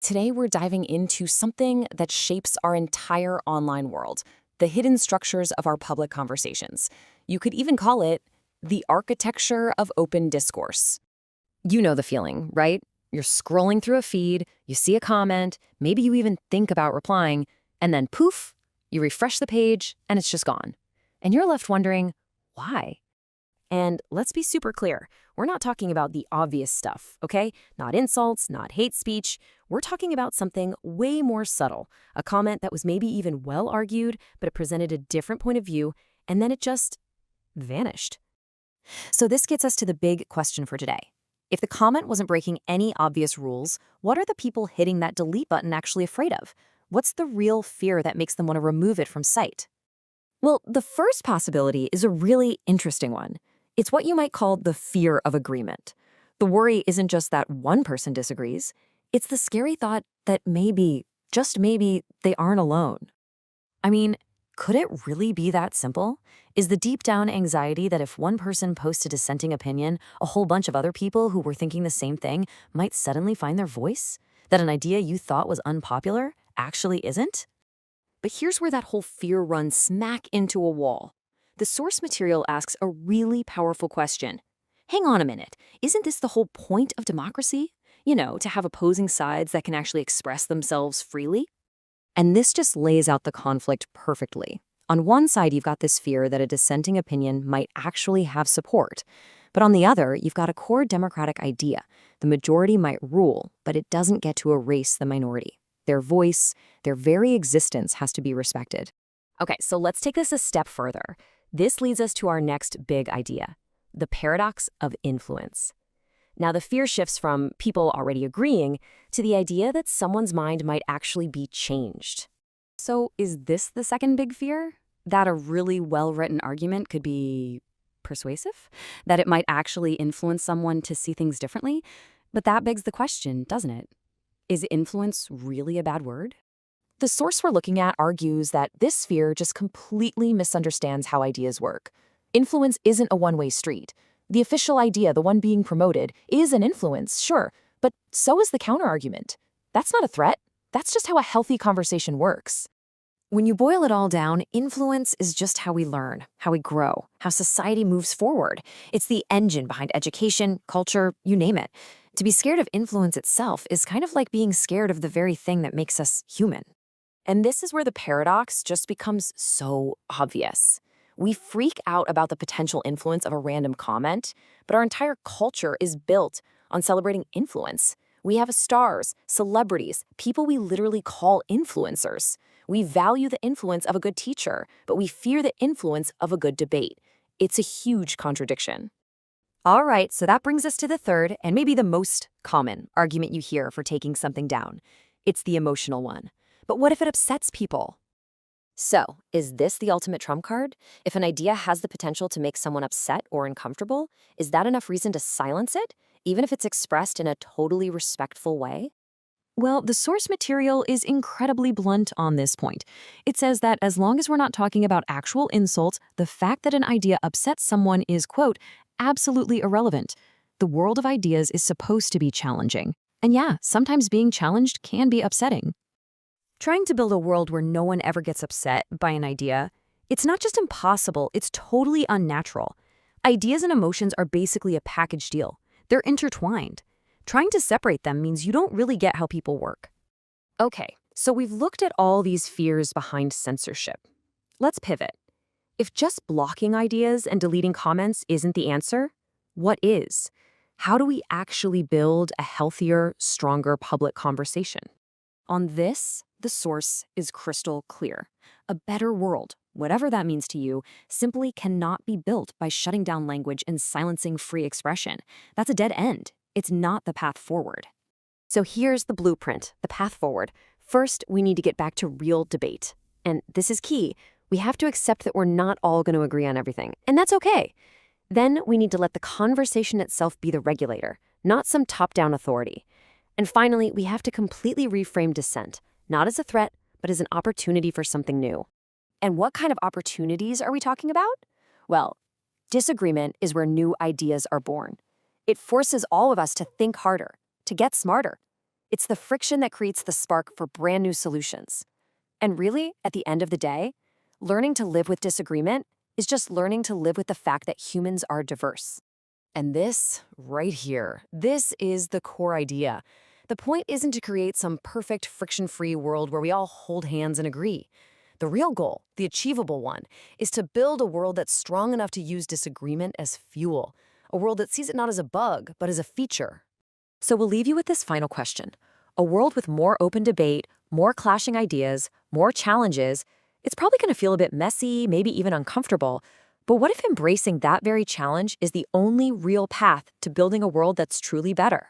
Today we're diving into something that shapes our entire online world, the hidden structures of our public conversations. You could even call it the architecture of open discourse. You know the feeling, right? You're scrolling through a feed, you see a comment, maybe you even think about replying, and then poof, you refresh the page and it's just gone. And you're left wondering, why? And let's be super clear, we're not talking about the obvious stuff, okay? Not insults, not hate speech. We're talking about something way more subtle, a comment that was maybe even well argued, but it presented a different point of view, and then it just vanished. So this gets us to the big question for today. If the comment wasn't breaking any obvious rules, what are the people hitting that delete button actually afraid of? What's the real fear that makes them want to remove it from sight? Well, the first possibility is a really interesting one. It's what you might call the fear of agreement. The worry isn't just that one person disagrees, it's the scary thought that maybe, just maybe, they aren't alone. I mean, could it really be that simple? Is the deep down anxiety that if one person posts a dissenting opinion, a whole bunch of other people who were thinking the same thing might suddenly find their voice? That an idea you thought was unpopular actually isn't? But here's where that whole fear runs smack into a wall. The source material asks a really powerful question. Hang on a minute, isn't this the whole point of democracy? You know, to have opposing sides that can actually express themselves freely? And this just lays out the conflict perfectly. On one side, you've got this fear that a dissenting opinion might actually have support. But on the other, you've got a core democratic idea. The majority might rule, but it doesn't get to erase the minority. Their voice, their very existence has to be respected. Okay, so let's take this a step further. This leads us to our next big idea, the paradox of influence. Now, the fear shifts from people already agreeing to the idea that someone's mind might actually be changed. So is this the second big fear? That a really well-written argument could be persuasive? That it might actually influence someone to see things differently? But that begs the question, doesn't it? Is influence really a bad word? The source we're looking at argues that this fear just completely misunderstands how ideas work. Influence isn't a one-way street. The official idea, the one being promoted, is an influence, sure, but so is the counterargument. That's not a threat. That's just how a healthy conversation works. When you boil it all down, influence is just how we learn, how we grow, how society moves forward. It's the engine behind education, culture, you name it. To be scared of influence itself is kind of like being scared of the very thing that makes us human. And this is where the paradox just becomes so obvious. We freak out about the potential influence of a random comment, but our entire culture is built on celebrating influence. We have stars, celebrities, people we literally call influencers. We value the influence of a good teacher, but we fear the influence of a good debate. It's a huge contradiction. All right, so that brings us to the third and maybe the most common argument you hear for taking something down. It's the emotional one. But what if it upsets people? So, is this the ultimate trump card? If an idea has the potential to make someone upset or uncomfortable, is that enough reason to silence it, even if it's expressed in a totally respectful way? Well, the source material is incredibly blunt on this point. It says that as long as we're not talking about actual insults, the fact that an idea upsets someone is, quote, absolutely irrelevant. The world of ideas is supposed to be challenging. And yeah, sometimes being challenged can be upsetting. Trying to build a world where no one ever gets upset by an idea, it's not just impossible, it's totally unnatural. Ideas and emotions are basically a package deal. They're intertwined. Trying to separate them means you don't really get how people work. Okay, so we've looked at all these fears behind censorship. Let's pivot. If just blocking ideas and deleting comments isn't the answer, what is? How do we actually build a healthier, stronger public conversation? On this, the source is crystal clear. A better world, whatever that means to you, simply cannot be built by shutting down language and silencing free expression. That's a dead end. It's not the path forward. So here's the blueprint, the path forward. First, we need to get back to real debate. And this is key. We have to accept that we're not all going to agree on everything, and that's okay. Then we need to let the conversation itself be the regulator, not some top-down authority. And finally, we have to completely reframe dissent, not as a threat, but as an opportunity for something new. And what kind of opportunities are we talking about? Well, disagreement is where new ideas are born. It forces all of us to think harder, to get smarter. It's the friction that creates the spark for brand new solutions. And really, at the end of the day, learning to live with disagreement is just learning to live with the fact that humans are diverse. And this, right here, this is the core idea. The point isn't to create some perfect friction-free world where we all hold hands and agree. The real goal, the achievable one, is to build a world that's strong enough to use disagreement as fuel, a world that sees it not as a bug, but as a feature. So we'll leave you with this final question. A world with more open debate, more clashing ideas, more challenges, it's probably going to feel a bit messy, maybe even uncomfortable. But what if embracing that very challenge is the only real path to building a world that's truly better?